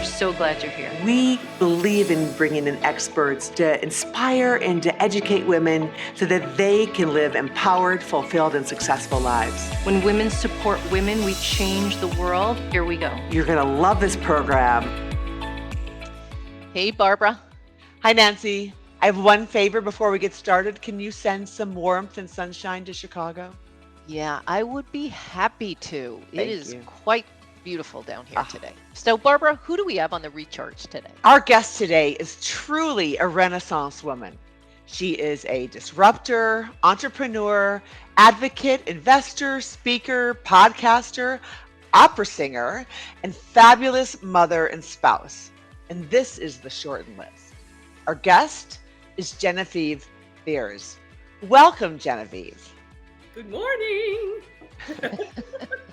We're so glad you're here. We believe in bringing in experts to inspire and to educate women so that they can live empowered, fulfilled, and successful lives. When women support women, we change the world. Here we go. You're going to love this program. Hey, Barbara. Hi, Nancy. I have one favor before we get started. Can you send some warmth and sunshine to Chicago? Yeah, I would be happy to. Thank It is you. quite beautiful down here today. So, Barbara, who do we have on the recharge today? Our guest today is truly a Renaissance woman. She is a disruptor, entrepreneur, advocate, investor, speaker, podcaster, opera singer, and fabulous mother and spouse. And this is the shortened list. Our guest is Genevieve Thiers. Welcome, Genevieve. Good morning.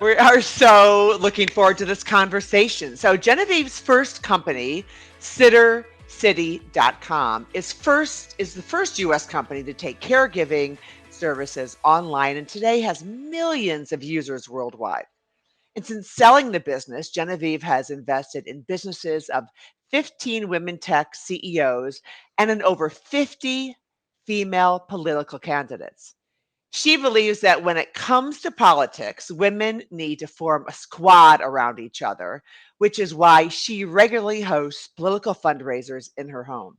We are so looking forward to this conversation. So Genevieve's first company, sittercity.com, is the first U.S. company to take caregiving services online, and today has millions of users worldwide. And since selling the business, Genevieve has invested in businesses of 15 women tech CEOs and in over 50 female political candidates. She believes that when it comes to politics, women need to form a squad around each other, which is why she regularly hosts political fundraisers in her home.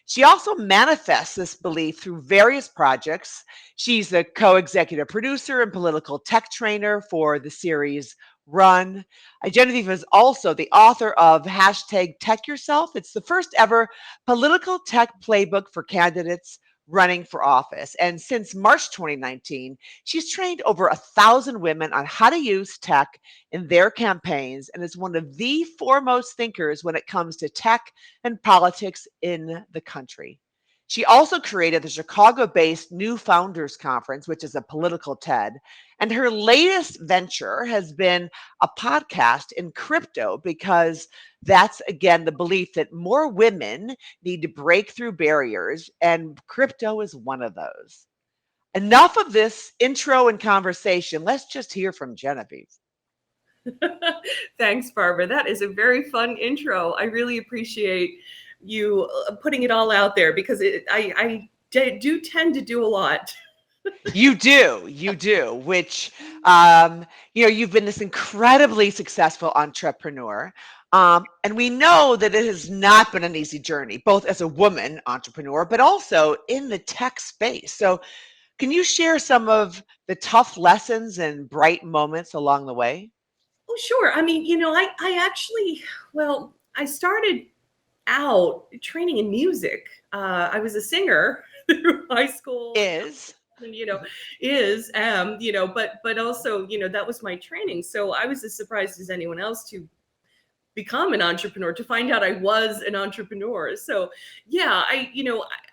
She also manifests this belief through various projects. She's the co-executive producer and political tech trainer for the series Run. Genevieve is also the author of #TechYourself. It's the first ever political tech playbook for candidates running for office. And since March 2019, she's trained over 1,000 women on how to use tech in their campaigns and is one of the foremost thinkers when it comes to tech and politics in the country. She also created the Chicago-based New Founders Conference, which is a political TED. And her latest venture has been a podcast in crypto, because that's, again, the belief that more women need to break through barriers, and crypto is one of those. Enough of this intro and conversation. Let's just hear from Genevieve. Thanks, Barbara. That is a very fun intro. I really appreciate you putting it all out there, because I do tend to do a lot. You do, which, you've been this incredibly successful entrepreneur. And we know that it has not been an easy journey, both as a woman entrepreneur, but also in the tech space. So can you share some of the tough lessons and bright moments along the way? Oh, sure. I mean, I actually, I started out training in music. I was a singer through high school. And, but also, that was my training. So I was as surprised as anyone else to become an entrepreneur, to find out I was an entrepreneur. So yeah, I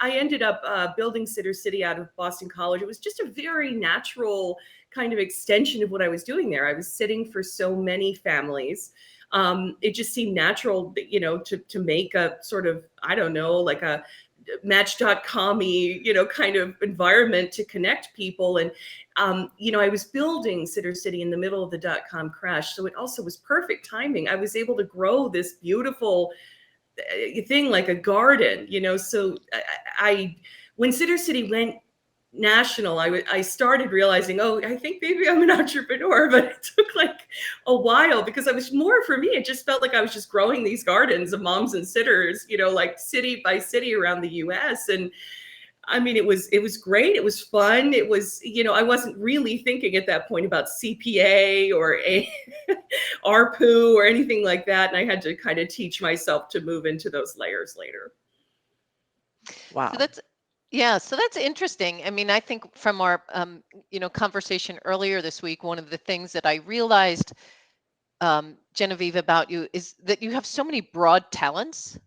ended up building Sitter City out of Boston College. It was just a very natural kind of extension of what I was doing there. I was sitting for so many families. It just seemed natural, to make a sort of, I don't know, like a Match.com-y, kind of environment to connect people. And, I was building Sitter City in the middle of the .com crash. So it also was perfect timing. I was able to grow this beautiful thing like a garden, so when Sitter City went national, I started realizing, I think maybe I'm an entrepreneur, but it took like a while, because for me, it just felt like I was just growing these gardens of moms and sitters, like city by city around the US. And I mean, it was great. It was fun. It was, I wasn't really thinking at that point about CPA or a ARPU or anything like that. And I had to kind of teach myself to move into those layers later. Wow. So that's interesting. I mean, I think from our, conversation earlier this week, one of the things that I realized, Genevieve, about you is that you have so many broad talents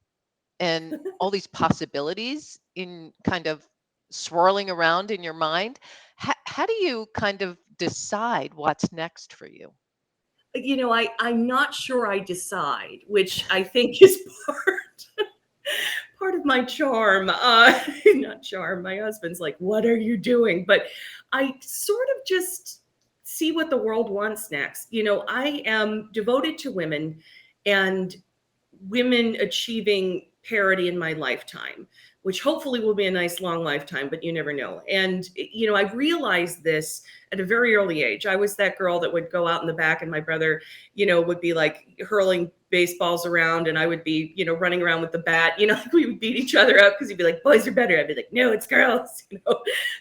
and all these possibilities in kind of swirling around in your mind. How do you kind of decide what's next for you? I'm not sure I decide, which I think is part of my charm. Not charm. My husband's like, what are you doing? But I sort of just see what the world wants next. I am devoted to women, and women achieving parity in my lifetime, which hopefully will be a nice long lifetime, but you never know. And, I realized this at a very early age. I was that girl that would go out in the back and my brother, would be like hurling baseballs around and I would be, running around with the bat, like we would beat each other up because he'd be like, boys are better. I'd be like, no, it's girls,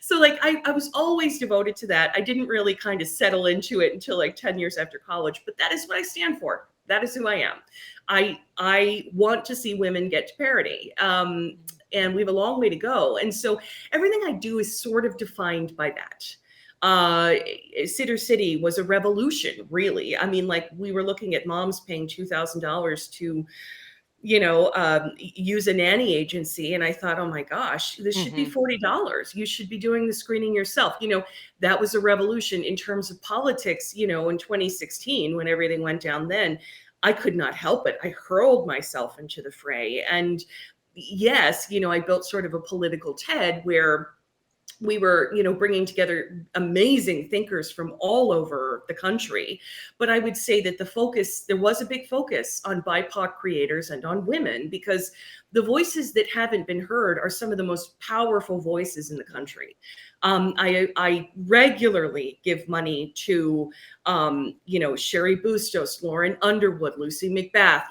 So like, I was always devoted to that. I didn't really kind of settle into it until like 10 years after college, but that is what I stand for. That is who I am. I want to see women get to parity. And we have a long way to go. And so everything I do is sort of defined by that. Sitter City was a revolution, really. I mean, like we were looking at moms paying $2,000 to, use a nanny agency. And I thought, oh my gosh, this should be $40. You should be doing the screening yourself. That was a revolution in terms of politics, in 2016, when everything went down then. I could not help it. I hurled myself into the fray. And yes, I built sort of a political TED where we were, bringing together amazing thinkers from all over the country. But I would say that there was a big focus on BIPOC creators and on women, because the voices that haven't been heard are some of the most powerful voices in the country. I regularly give money to, Sherry Bustos, Lauren Underwood, Lucy McBath,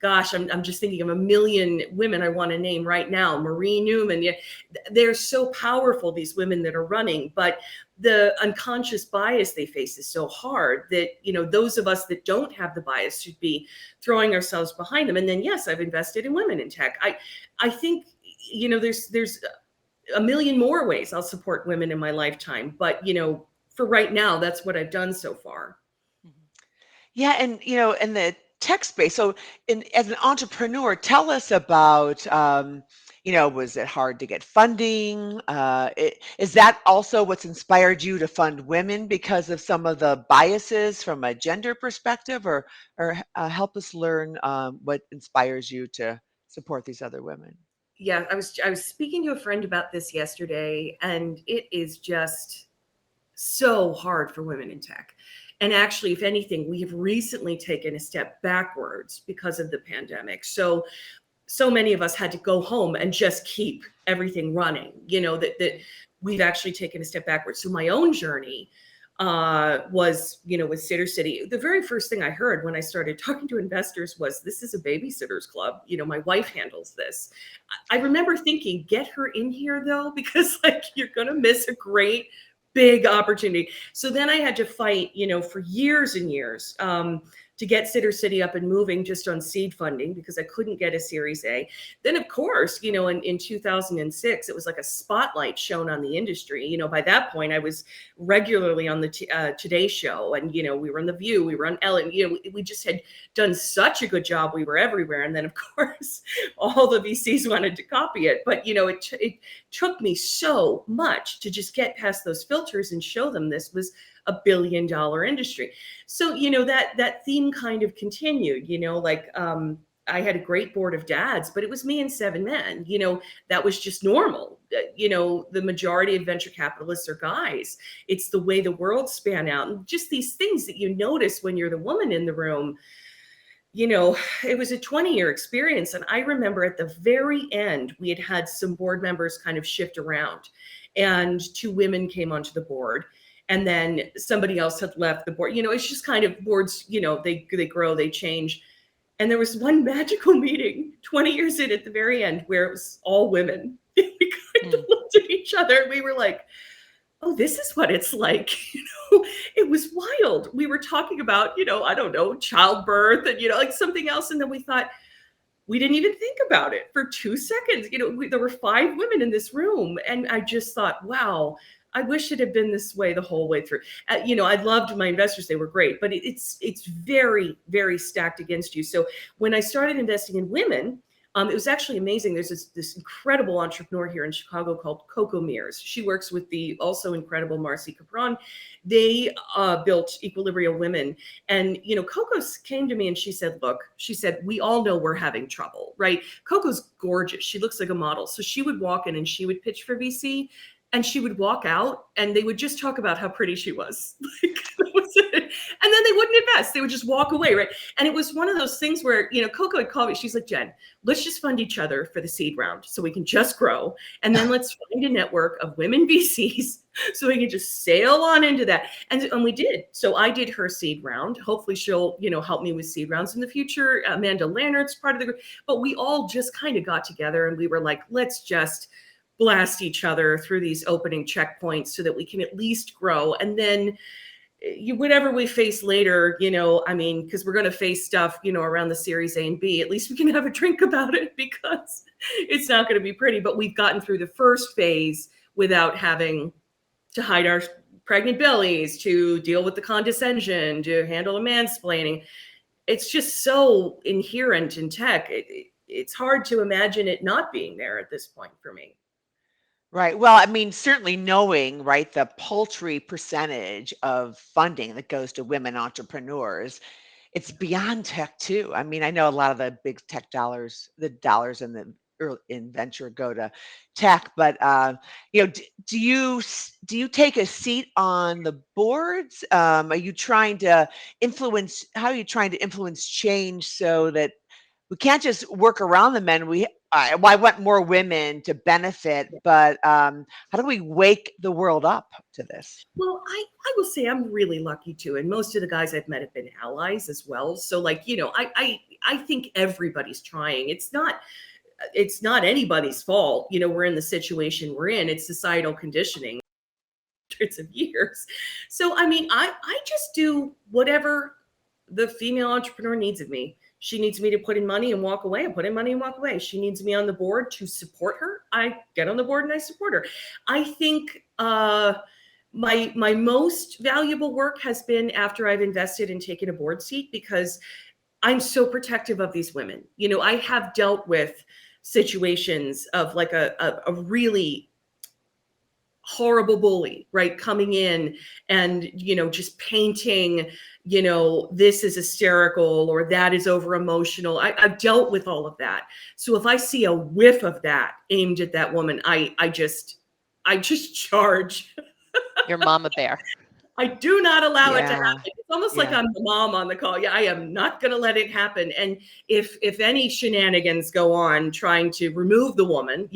gosh, I'm just thinking of a million women I want to name right now. Marie Newman, they're so powerful, these women that are running, but the unconscious bias they face is so hard that, those of us that don't have the bias should be throwing ourselves behind them. And then, yes, I've invested in women in tech. I think, there's a million more ways I'll support women in my lifetime, but, for right now, that's what I've done so far. Yeah, and in the tech space. So, as an entrepreneur, tell us about, was it hard to get funding? Is that also what's inspired you to fund women because of some of the biases from a gender perspective, or help us learn what inspires you to support these other women? Yeah, I was speaking to a friend about this yesterday, and it is just so hard for women in tech. And actually, if anything, we have recently taken a step backwards because of the pandemic. So many of us had to go home and just keep everything running, that we've actually taken a step backwards. So my own journey was, with Sitter City. The very first thing I heard when I started talking to investors was, this is a babysitters club. My wife handles this. I remember thinking, get her in here though, because like you're going to miss a great big opportunity. So then I had to fight, for years and years, to get Sitter City up and moving just on seed funding because I couldn't get a Series A. Then, of course, in 2006, it was like a spotlight shown on the industry. By that point, I was regularly on the Today Show, and, we were on The View, we were on Ellen. We just had done such a good job. We were everywhere. And then, of course, all the VCs wanted to copy it. But, it took me so much to just get past those filters and show them this was $1 billion industry. So, that theme kind of continued, I had a great board of dads, but it was me and 7 men, that was just normal. The majority of venture capitalists are guys. It's the way the world span out, and just these things that you notice when you're the woman in the room. It was a 20-year experience. And I remember at the very end, we had some board members kind of shift around, and 2 women came onto the board. And then somebody else had left the board. It's just kind of boards, they grow, they change. And there was one magical meeting 20 years in at the very end where it was all women. We kind of looked at each other and we were like, oh, this is what it's like. It was wild. We were talking about, I don't know, childbirth and, like something else. And then we thought, we didn't even think about it for 2 seconds. There were 5 women in this room. And I just thought, wow, I wish it had been this way the whole way through. I loved my investors. They were great, but it's very, very stacked against you. So when I started investing in women, it was actually amazing. There's this incredible entrepreneur here in Chicago called Coco Mears. She works with the also incredible Marcy Capron. They built Equilibria Women. And, Coco came to me and she said, look, we all know we're having trouble, right? Coco's gorgeous. She looks like a model. So she would walk in and she would pitch for VC. and she would walk out and they would just talk about how pretty she was. Like, that was it. And then they wouldn't invest. They would just walk away, right? And it was one of those things where, Coco had called me. She's like, Jen, let's just fund each other for the seed round so we can just grow. And then let's find a network of women VCs so we can just sail on into that. And we did. So I did her seed round. Hopefully she'll, help me with seed rounds in the future. Amanda Lannard's part of the group. But we all just kind of got together and we were like, let's just blast each other through these opening checkpoints so that we can at least grow. And then whatever we face later, because we're going to face stuff, around the Series A and B, at least we can have a drink about it because it's not going to be pretty. But we've gotten through the first phase without having to hide our pregnant bellies, to deal with the condescension, to handle the mansplaining. It's just so inherent in tech. It's hard to imagine it not being there at this point for me. Right. Well, I mean, certainly knowing, right, the paltry percentage of funding that goes to women entrepreneurs, it's beyond tech too. I mean, I know a lot of the big tech dollars, the dollars in the in venture go to tech, but do you take a seat on the boards? Are you trying to influence? How are you trying to influence change so that we can't just work around the men? I want more women to benefit, but how do we wake the world up to this? Well, I will say I'm really lucky too. And most of the guys I've met have been allies as well. So I think everybody's trying. It's not anybody's fault. We're in the situation we're in. It's societal conditioning hundreds of years. So, I just do whatever the female entrepreneur needs of me. She needs me to put in money and walk away. I put in money and walk away. She needs me on the board to support her. I get on the board and I support her. I think my most valuable work has been after I've invested and taken a board seat, because I'm so protective of these women. I have dealt with situations of like a really horrible bully, right, coming in and just painting this is hysterical or that is over emotional. I've dealt with all of that. So if I see a whiff of that aimed at that woman, I just charge. Your mama bear. I do not allow it to Yeah. happen. It's almost like I'm the mom on the call. Yeah, I am not going to let it happen. And if any shenanigans go on trying to remove the woman,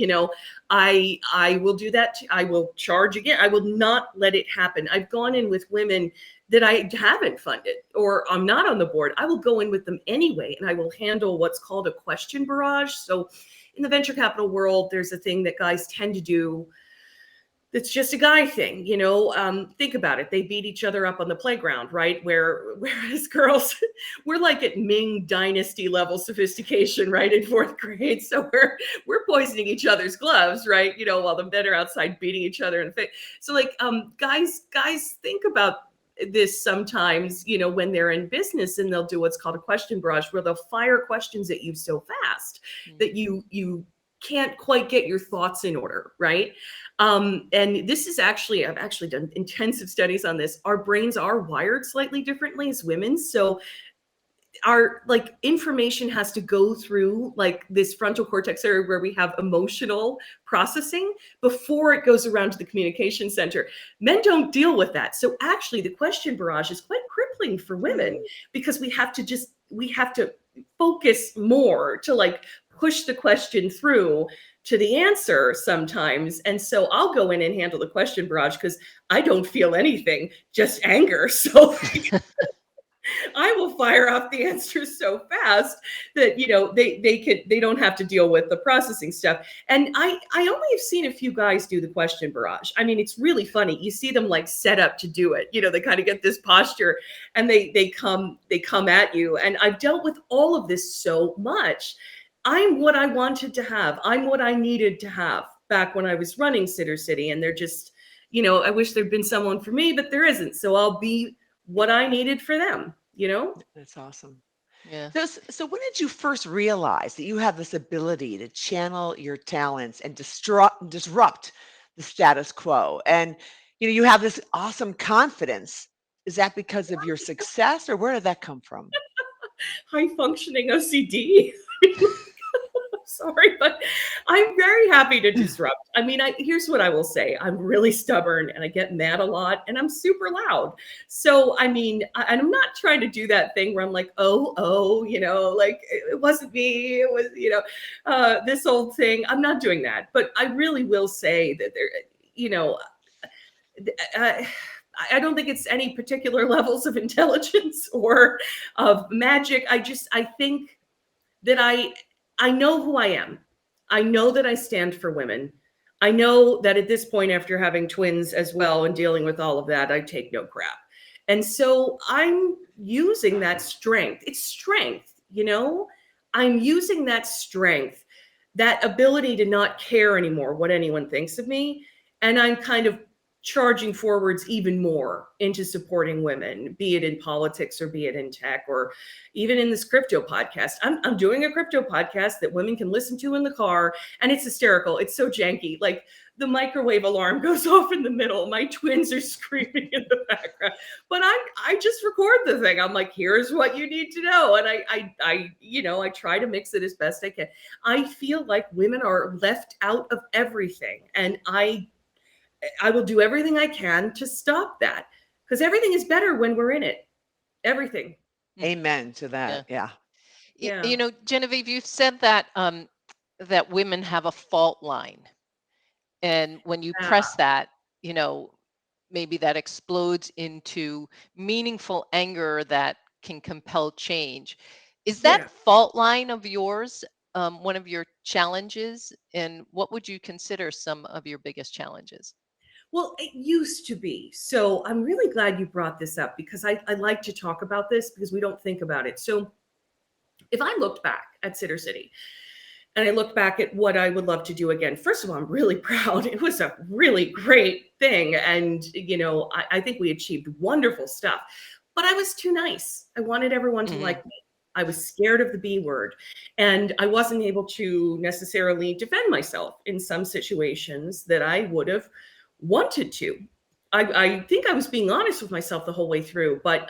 I will do that. I will charge again. I will not let it happen. I've gone in with women that I haven't funded or I'm not on the board. I will go in with them anyway, and I will handle what's called a question barrage. So in the venture capital world, there's a thing that guys tend to do. It's just a guy thing, think about it. They beat each other up on the playground, right? Whereas girls, we're like at Ming Dynasty level sophistication, right? In fourth grade. So we're poisoning each other's gloves, right? While the men are outside beating each other in the face. So guys think about this sometimes, when they're in business, and they'll do what's called a question barrage, where they'll fire questions at you so fast that you can't quite get your thoughts in order, right? And this is actually, I've actually done intensive studies on this. Our brains are wired slightly differently as women. So our information has to go through this frontal cortex area where we have emotional processing before it goes around to the communication center. Men don't deal with that. So actually the question barrage is quite crippling for women, because we have to focus more to push the question through to the answer sometimes. And so I'll go in and handle the question barrage because I don't feel anything, just anger. So I will fire off the answers so fast that, they don't have to deal with the processing stuff. And I only have seen a few guys do the question barrage. It's really funny. You see them set up to do it. They kind of get this posture and they come at you. And I've dealt with all of this so much. I'm what I wanted to have. I'm what I needed to have back when I was running Sitter City. And they're just, I wish there'd been someone for me, but there isn't. So I'll be what I needed for them, That's awesome. Yeah. So when did you first realize that you have this ability to channel your talents and disrupt the status quo? And, you have this awesome confidence. Is that because of your success, or where did that come from? High functioning OCD. Sorry, but I'm very happy to disrupt. I mean, here's what I will say. I'm really stubborn and I get mad a lot and I'm super loud. So, I mean, and I'm not trying to do that thing where I'm like, oh, like it wasn't me. It was, this old thing. I'm not doing that. But I really will say that there, I don't think it's any particular levels of intelligence or of magic. I think that I know who I am. I know that I stand for women. I know that at this point, after having twins as well and dealing with all of that, I take no crap. And so I'm using that strength. It's strength, I'm using that strength, that ability to not care anymore what anyone thinks of me. And I'm kind of charging forwards even more into supporting women, be it in politics or be it in tech or even in this crypto podcast. I'm doing a crypto podcast that women can listen to in the car, and it's hysterical. It's so janky. Like the microwave alarm goes off in the middle. My twins are screaming in the background, but I just record the thing. I'm like, here's what you need to know. And I try to mix it as best I can. I feel like women are left out of everything. And I will do everything I can to stop that, because everything is better when we're in it. Everything. Amen to that. Yeah. Yeah. Genevieve, you've said that that women have a fault line, and when you press that, maybe that explodes into meaningful anger that can compel change. Is that fault line of yours one of your challenges, and what would you consider some of your biggest challenges? Well, it used to be. So I'm really glad you brought this up, because I like to talk about this because we don't think about it. So if I looked back at Sitter City and I looked back at what I would love to do again, first of all, I'm really proud. It was a really great thing. And, I think we achieved wonderful stuff, but I was too nice. I wanted everyone to like me. I was scared of the B word, and I wasn't able to necessarily defend myself in some situations that I would have wanted to. I think I was being honest with myself the whole way through, but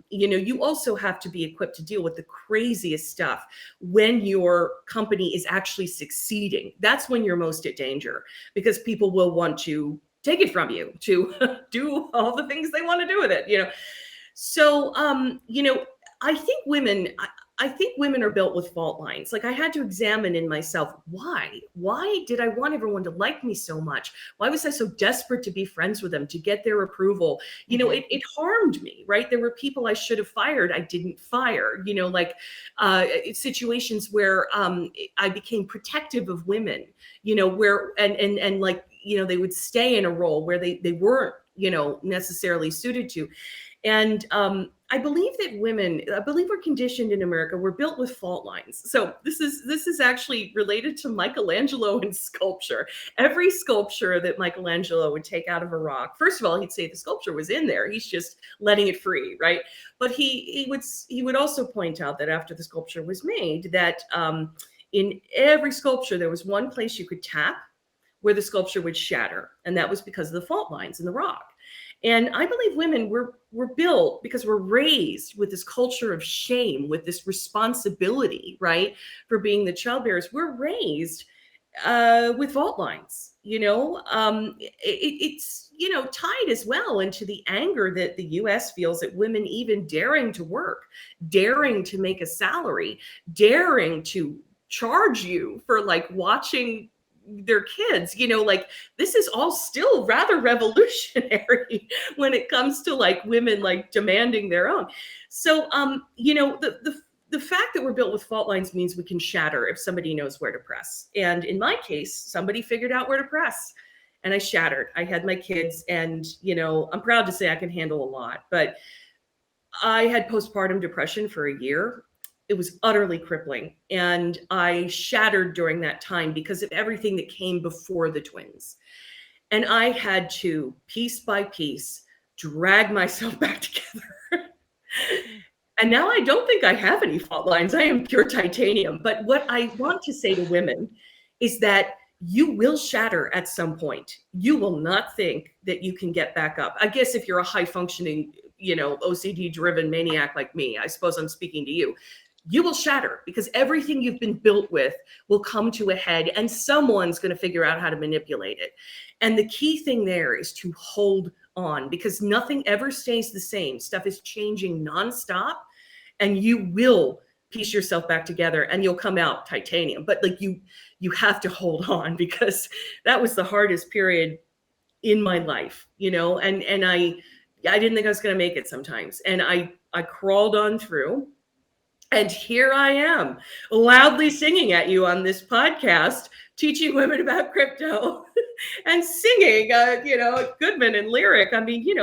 you also have to be equipped to deal with the craziest stuff when your company is actually succeeding. That's when you're most at danger, because people will want to take it from you to do all the things they want to do with it. So I think women are built with fault lines. Like, I had to examine in myself, why did I want everyone to like me so much? Why was I so desperate to be friends with them, to get their approval? It harmed me, right? There were people I should have fired, I didn't fire, situations where I became protective of women, where, and like, they would stay in a role where they weren't, necessarily suited to. And I believe we're conditioned in America. We're built with fault lines. So this is actually related to Michelangelo and sculpture. Every sculpture that Michelangelo would take out of a rock, first of all, he'd say the sculpture was in there. He's just letting it free, right? But he would also point out that after the sculpture was made, that in every sculpture there was one place you could tap where the sculpture would shatter, and that was because of the fault lines in the rock. And I believe women were built, because we're raised with this culture of shame, with this responsibility, right, for being the child bearers. We're raised with fault lines. It's tied as well into the anger that the U.S. feels at women even daring to work, daring to make a salary, daring to charge you for like watching their kids. Like, this is all still rather revolutionary when it comes to like women like demanding their own. So the fact that we're built with fault lines means we can shatter if somebody knows where to press. And in my case, somebody figured out where to press, and I shattered. I had my kids, and I'm proud to say I can handle a lot, but I had postpartum depression for a year. It was utterly crippling. And I shattered during that time because of everything that came before the twins. And I had to, piece by piece, drag myself back together. And now I don't think I have any fault lines. I am pure titanium. But what I want to say to women is that you will shatter at some point. You will not think that you can get back up. I guess if you're a high functioning, OCD driven maniac like me, I suppose I'm speaking to you. you will shatter, because everything you've been built with will come to a head, and someone's going to figure out how to manipulate it. And the key thing there is to hold on, because nothing ever stays the same. Stuff is changing nonstop, and you will piece yourself back together and you'll come out titanium. But like you have to hold on, because that was the hardest period in my life, and I didn't think I was going to make it sometimes. And I crawled on through. And here I am, loudly singing at you on this podcast, teaching women about crypto and singing, Goodman and Lyric. I mean, we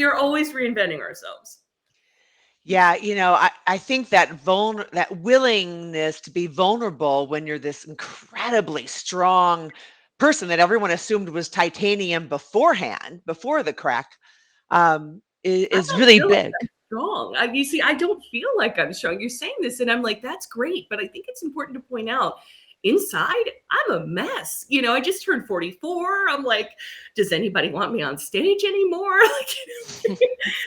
are always reinventing ourselves. Yeah, I think that that willingness to be vulnerable when you're this incredibly strong person that everyone assumed was titanium beforehand, before the crack, is really big. Strong. You see, I don't feel like I'm strong. You're saying this, and I'm like, that's great. But I think it's important to point out, inside, I'm a mess. I just turned 44. I'm like, does anybody want me on stage anymore?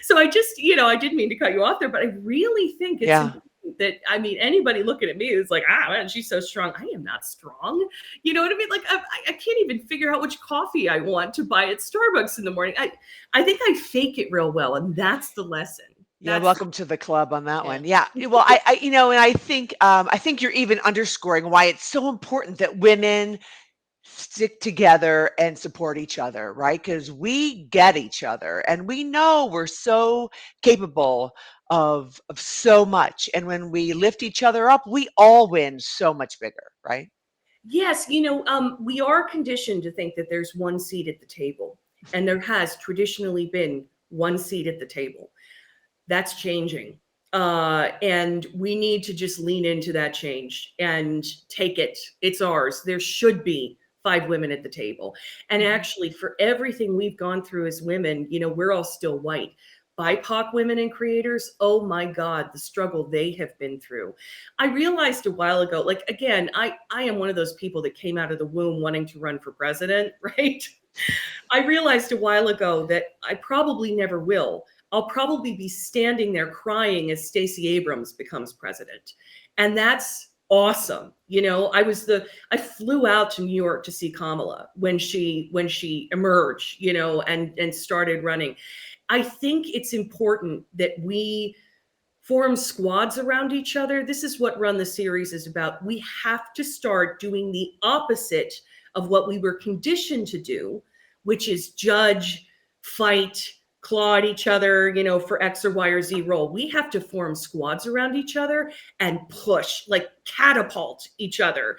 So I just, I didn't mean to cut you off there, but I really think it's important that, anybody looking at me is like, man, she's so strong. I am not strong. You know what I mean? Like, I can't even figure out which coffee I want to buy at Starbucks in the morning. I think I fake it real well. And that's the lesson. Yeah, welcome to the club on that one. Yeah. Well, and I think you're even underscoring why it's so important that women stick together and support each other, right? Because we get each other and we know we're so capable of so much. And when we lift each other up, we all win so much bigger, right? Yes. We are conditioned to think that there's one seat at the table, and there has traditionally been one seat at the table. That's changing. And we need to just lean into that change and take it. It's ours. There should be 5 women at the table. And actually, for everything we've gone through as women, we're all still white. BIPOC women and creators, oh my God, the struggle they have been through. I realized a while ago, like, again, I am one of those people that came out of the womb wanting to run for president, right? I realized a while ago that I probably never will. I'll probably be standing there crying as Stacey Abrams becomes president. And that's awesome. I flew out to New York to see Kamala when she emerged, and started running. I think it's important that we form squads around each other. This is what Run the Series is about. We have to start doing the opposite of what we were conditioned to do, which is judge, fight, claw at each other, for X or Y or Z role. We have to form squads around each other and push, like catapult each other,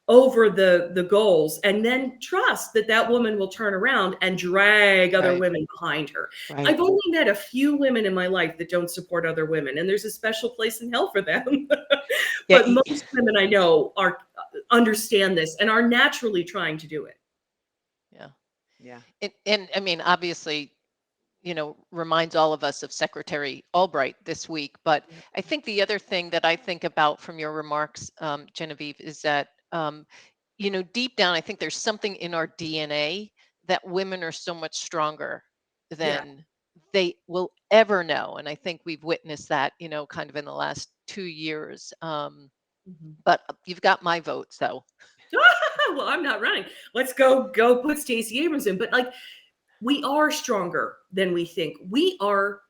over the goals, and then trust that woman will turn around and drag other women behind her. Right. I've only met a few women in my life that don't support other women, and there's a special place in hell for them. But most women I know understand this and are naturally trying to do it. Yeah. And obviously, reminds all of us of Secretary Albright this week. But I think the other thing that I think about from your remarks, Genevieve, is that, deep down, I think there's something in our DNA that women are so much stronger than they will ever know. And I think we've witnessed that, kind of in the last 2 years. But you've got my vote, so. Well, I'm not running. Let's go put Stacey Abrams in. But like, we are stronger than we think. We are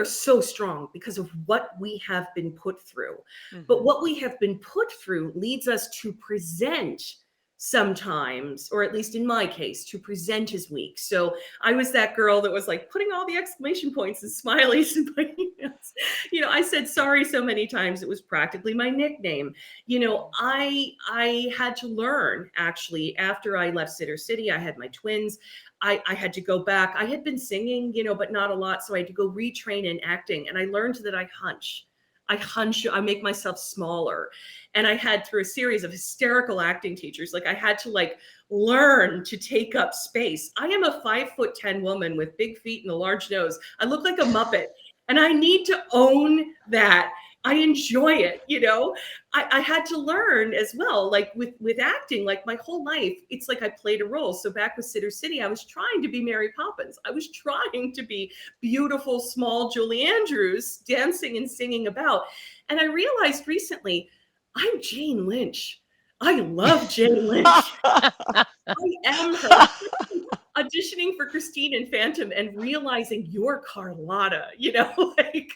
so strong because of what we have been put through. But what we have been put through leads us to present sometimes, or at least in my case, to present as weak. So I was that girl that was like putting all the exclamation points and smileys in my emails. I said sorry so many times, it was practically my nickname. I had to learn, actually, after I left Sitter City. I had my twins. I had to go back. I had been singing, but not a lot. So I had to go retrain in acting. And I learned that I hunch, I make myself smaller. And I had, through a series of hysterical acting teachers, like I had to learn to take up space. I am a 5'10" woman with big feet and a large nose. I look like a Muppet, and I need to own that I enjoy it, you know. I had to learn as well, like with acting, like my whole life, it's like I played a role. So back with Sitter City, I was trying to be Mary Poppins. I was trying to be beautiful, small Julie Andrews, dancing and singing about. And I realized recently, I'm Jane Lynch. I love Jane Lynch. I am her. Auditioning for Christine and Phantom and realizing you're Carlotta, you know, like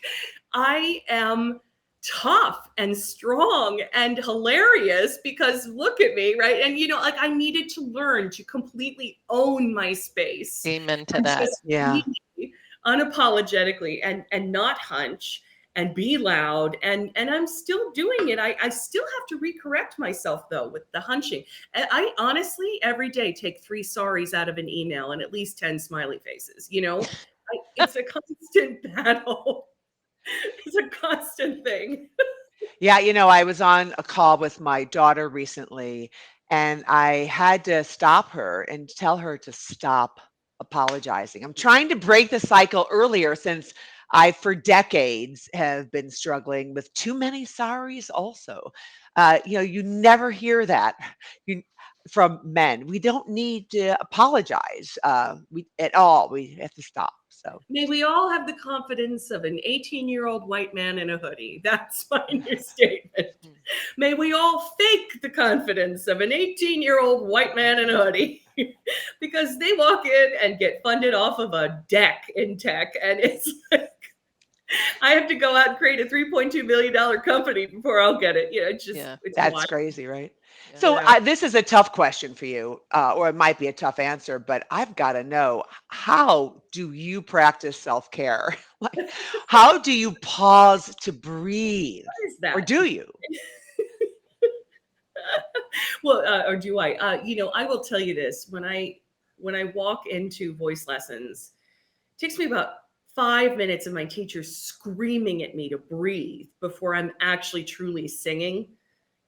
I am tough and strong and hilarious because look at me, right? And you know, like I needed to learn to completely own my space Amen to and that. just Yeah. be unapologetically and not hunch and be loud, and I'm still doing it. I still have to recorrect myself though with the hunching. And I honestly every day take 3 sorries out of an email and at least 10 smiley faces, you know. It's a constant battle. It's a constant thing. Yeah, I was on a call with my daughter recently, and I had to stop her and tell her to stop apologizing. I'm trying to break the cycle earlier since I, for decades, have been struggling with too many sorries also. You never hear that you, from men. We don't need to apologize at all. We have to stop. So. May we all have the confidence of an 18-year-old white man in a hoodie. That's my new statement. May we all fake the confidence of an 18-year-old white man in a hoodie because they walk in and get funded off of a deck in tech. And it's like, I have to go out and create a $3.2 million company before I'll get it. You know, it's just, Yeah. it's That's wild. crazy, right? Yeah. So Yeah. this is a tough question for you, or it might be a tough answer, but I've got to know, how do you practice self-care? Like, how do you pause to breathe? What is Or that? do you? Well, or do I? You know, I will tell you this: when I walk into voice lessons, it takes me about 5 minutes of my teacher screaming at me to breathe before I'm actually truly singing.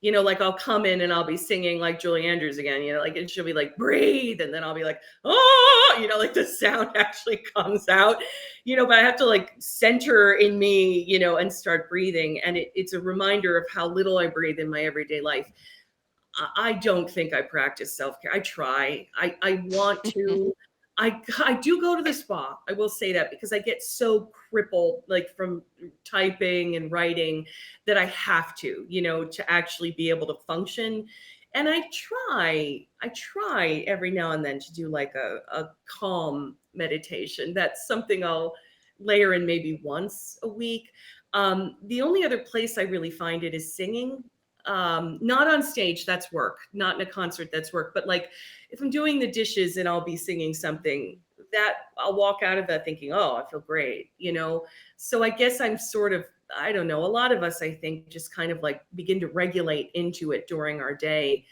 You know, like I'll come in and I'll be singing like Julie Andrews again, you know, like, and she'll be like, breathe. And then I'll be like, oh, you know, like the sound actually comes out, you know, but I have to like center in me, you know, and start breathing. And it's a reminder of how little I breathe in my everyday life. I don't think I practice self-care. I try. I want to. I do go to the spa. I will say that because I get so crippled like from typing and writing that I have to, you know, to actually be able to function. And I try every now and then to do like a calm meditation. That's something I'll layer in maybe once a week. The only other place I really find it is singing. Not on stage, that's work. Not in a concert, that's work. But like if I'm doing the dishes and I'll be singing something, that I'll walk out of that thinking, oh, I feel great, you know. So I guess I'm sort of, I don't know, a lot of us I think just kind of like begin to regulate into it during our day.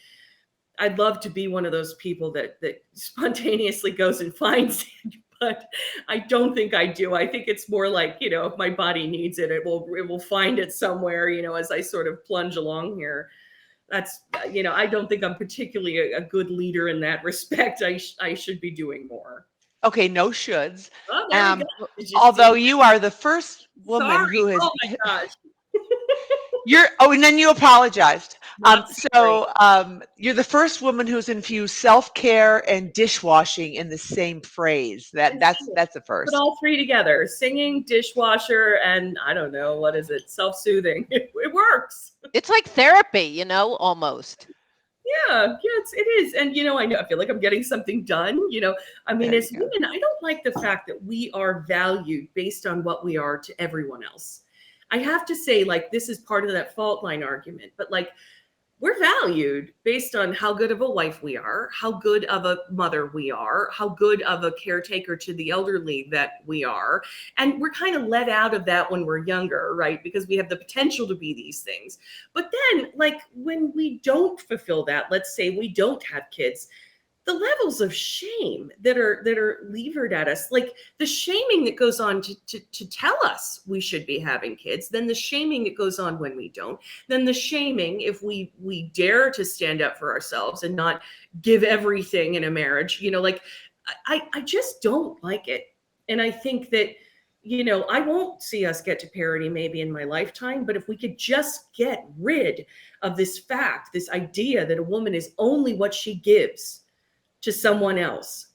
I'd love to be one of those people that spontaneously goes and finds it, but I don't think I do. I think it's more like, you know, if my body needs it, it will find it somewhere, you know, as I sort of plunge along here. That's, you know, I don't think I'm particularly a good leader in that respect. I should be doing more. Okay, no shoulds. Oh, there we go. Um, Did you Although see? you are the first woman Sorry. who has Oh my gosh. and then you apologized. Not sorry. You're the first woman who's infused self-care and dishwashing in the same phrase. That's a Put first. all three together: singing, dishwasher, and I don't know, what is it? Self-soothing. It works. It's like therapy, you know, almost. Yeah, it is. And you know, I feel like I'm getting something done. You know, I mean, There you as go. women, I don't like the fact that we are valued based on what we are to everyone else. I have to say, like, this is part of that fault line argument, but like we're valued based on how good of a wife we are, how good of a mother we are, how good of a caretaker to the elderly that we are. And we're kind of let out of that when we're younger, right? Because we have the potential to be these things. But then, like, when we don't fulfill that, let's say we don't have kids, the levels of shame that are levered at us, like the shaming that goes on to tell us we should be having kids, then the shaming that goes on when we don't, then the shaming if we dare to stand up for ourselves and not give everything in a marriage, you know, like I just don't like it. And I think that, I won't see us get to parity maybe in my lifetime, but if we could just get rid of this fact, this idea that a woman is only what she gives to someone else,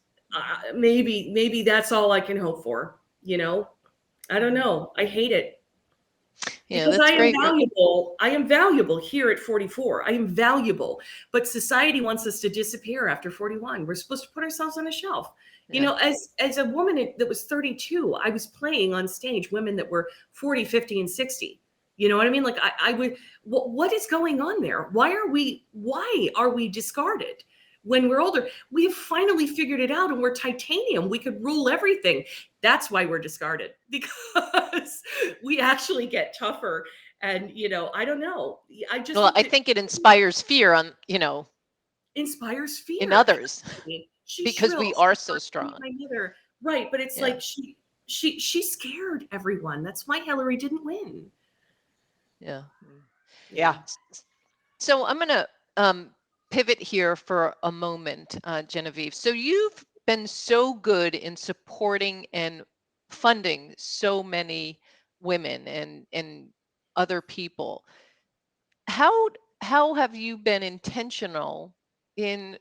maybe that's all I can hope for. I don't know. I hate it. Yeah, Because that's I am great. valuable. I am valuable here at 44. I am valuable. But society wants us to disappear after 41. We're supposed to put ourselves on a shelf. Yeah. As a woman that was 32, I was playing on stage women that were 40, 50, and 60. You know what I mean? Like I would, what is going on there? Why are we discarded? When we're older, we have finally figured it out and we're titanium. We could rule everything. That's why we're discarded, because we actually get tougher. And, I don't know. I just Well, think I that think it inspires fear on, inspires in fear. others She because we shrills. are so strong. My mother. Right. But it's Yeah. like she scared everyone. That's why Hillary didn't win. Yeah. Yeah. So I'm going to pivot here for a moment, Genevieve. So you've been so good in supporting and funding so many women and other people. How have you been intentional in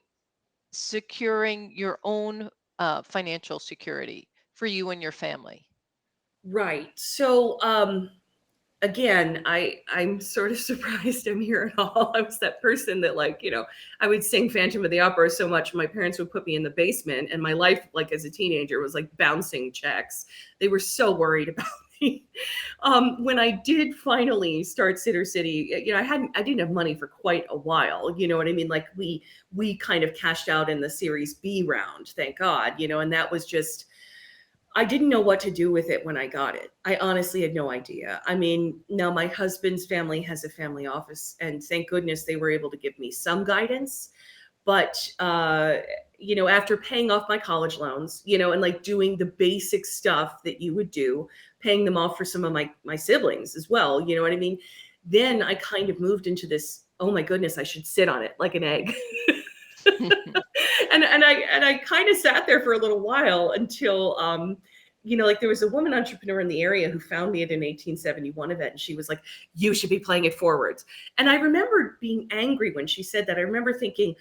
securing your own financial security for you and your family? Right. So, again, I'm sort of surprised I'm here at all. I was that person that, like, I would sing Phantom of the Opera so much my parents would put me in the basement, and my life, like as a teenager, was like bouncing checks. They were so worried about me. When I did finally start Sitter City, I didn't have money for quite a while. You know what I mean? Like we kind of cashed out in the Series B round, thank God. And that was just, I didn't know what to do with it when I got it. I honestly had no idea. I mean, now my husband's family has a family office, and thank goodness they were able to give me some guidance. But, after paying off my college loans, and like doing the basic stuff that you would do, paying them off for some of my siblings as well, you know what I mean? Then I kind of moved into this, oh my goodness, I should sit on it like an egg. and I kind of sat there for a little while until like there was a woman entrepreneur in the area who found me at an 1871 event, and she was like, you should be playing it forwards. And I remember being angry when she said that. I remember thinking,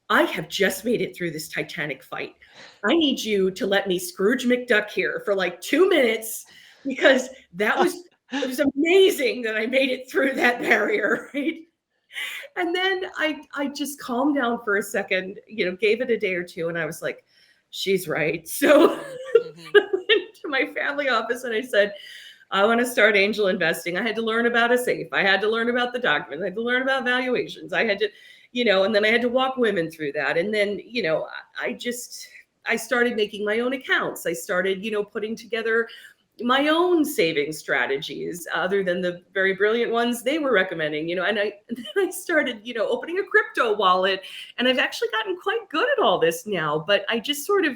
I have just made it through this Titanic fight. I need you to let me Scrooge McDuck here for like 2 minutes, because it was amazing that I made it through that barrier, right? And then I just calmed down for a second, gave it a day or two, and I was like, she's right. So Mhm. I went to my family office and I said, I want to start angel investing. I had to learn about a safe. I had to learn about the documents. I had to learn about valuations. I had to, and then I had to walk women through that. And then, I started making my own accounts. I started, putting together my own saving strategies other than the very brilliant ones they were recommending, and then I started, opening a crypto wallet, and I've actually gotten quite good at all this now, but I just sort of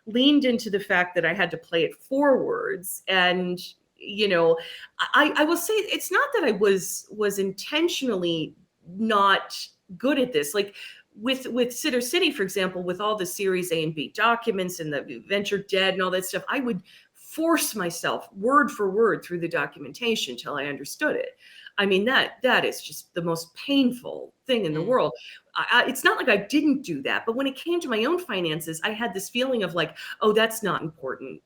leaned into the fact that I had to play it forwards. And, I will say it's not that I was intentionally not good at this. Like with Sitter City, for example, with all the Series A and B documents and the venture debt and all that stuff, I would force myself word for word through the documentation till I understood it. I mean, that is just the most painful thing in the world. It's not like I didn't do that, but when it came to my own finances, I had this feeling of like, oh, that's not important.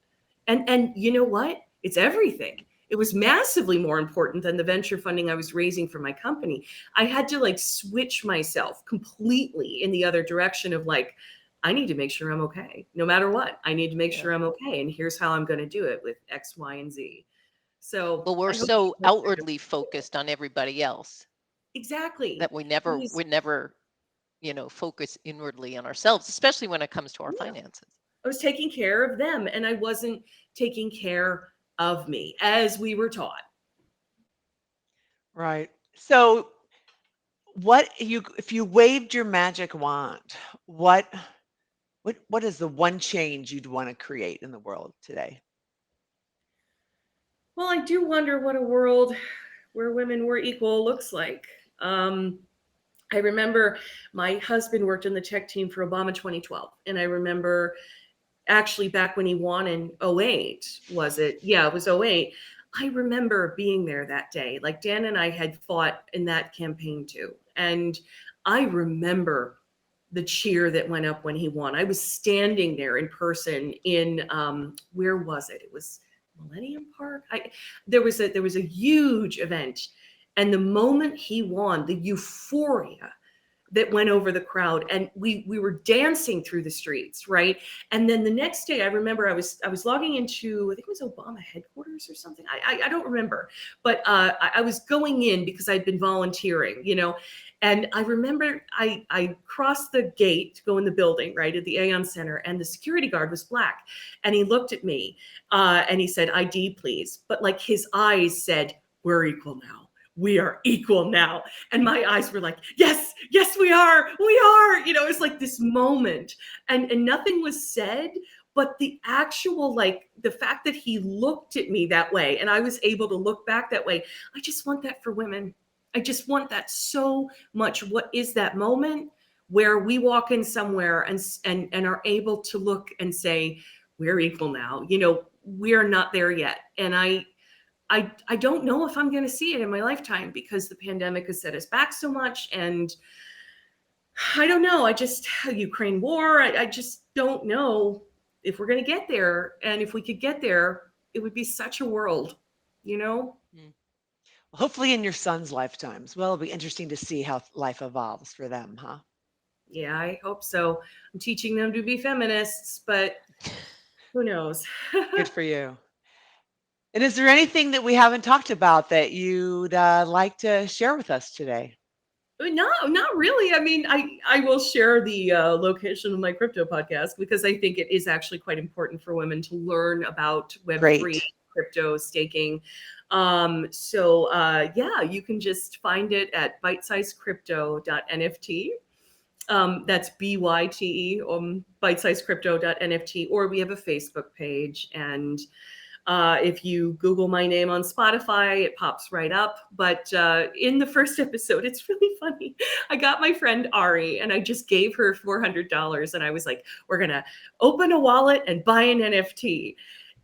And you know what? It's everything. It was massively more important than the venture funding I was raising for my company. I had to like switch myself completely in the other direction of like, I need to make sure I'm okay. No matter what, I need to make sure I'm okay. And here's how I'm going to do it with X, Y, and Z. So Well, we're I hope so outwardly focused on everybody else exactly. that we never, focus inwardly on ourselves, especially when it comes to our finances. I was taking care of them, and I wasn't taking care of me as we were taught. Right. So if you waved your magic wand, what what is the one change you'd want to create in the world today? Well, I do wonder what a world where women were equal looks like. I remember my husband worked in the tech team for Obama 2012, and I remember actually back when he won in '08, was it? Yeah, it was '08. I remember being there that day. Like Dan and I had fought in that campaign too. And I remember the cheer that went up when he won. I was standing there in person in where was it? It was Millennium Park. There was a huge event, and the moment he won, the euphoria that went over the crowd, and we were dancing through the streets, right? And then the next day, I remember I was logging into, I think it was Obama headquarters or something. I don't remember, but I was going in because I'd been volunteering, and I remember I crossed the gate to go in the building, right, at the Aon Center, and the security guard was Black, and he looked at me, and he said, "ID, please." But like his eyes said, "We're equal now. We are equal now." And my eyes were like, yes, yes, we are. It's like this moment, and nothing was said, but the actual, like, the fact that he looked at me that way and I was able to look back that way. I just want that for women. I just want that so much. What is that moment where we walk in somewhere and are able to look and say, we're equal now? We are not there yet. And I don't know if I'm going to see it in my lifetime because the pandemic has set us back so much. And I don't know. Ukraine war, I just don't know if we're going to get there. And if we could get there, it would be such a world, you know? Mm. Hopefully in your son's lifetimes. Well, it'll be interesting to see how life evolves for them, huh? Yeah, I hope so. I'm teaching them to be feminists, but who knows? Good for you. And is there anything that we haven't talked about that you'd like to share with us today? No, not really. I mean, I will share the location of my crypto podcast because I think it is actually quite important for women to learn about Web3, Great. crypto, staking. Yeah, you can just find it at bitesizecrypto.nft. That's BYTE, bitesizecrypto.nft, or we have a Facebook page. And if you Google my name on Spotify, it pops right up. But in the first episode, it's really funny. I got my friend Ari and I just gave her $400. And I was like, we're going to open a wallet and buy an NFT.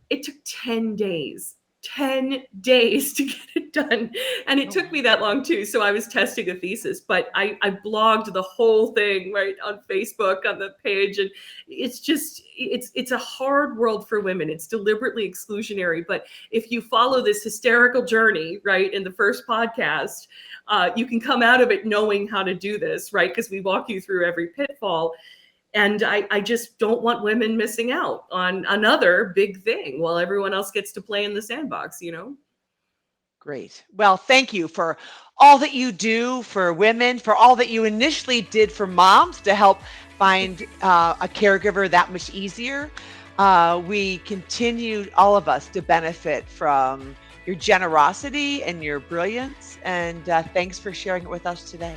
It took 10 days. 10 days to get it done. And it took me that long too. So I was testing a thesis, but I blogged the whole thing right on Facebook on the page. And it's a hard world for women. It's deliberately exclusionary. But if you follow this hysterical journey, right, in the first podcast, you can come out of it knowing how to do this, right? Because we walk you through every pitfall. And I just don't want women missing out on another big thing while everyone else gets to play in the sandbox, Great. Well, thank you for all that you do for women, for all that you initially did for moms to help find a caregiver that much easier. We continue, all of us, to benefit from your generosity and your brilliance. And thanks for sharing it with us today.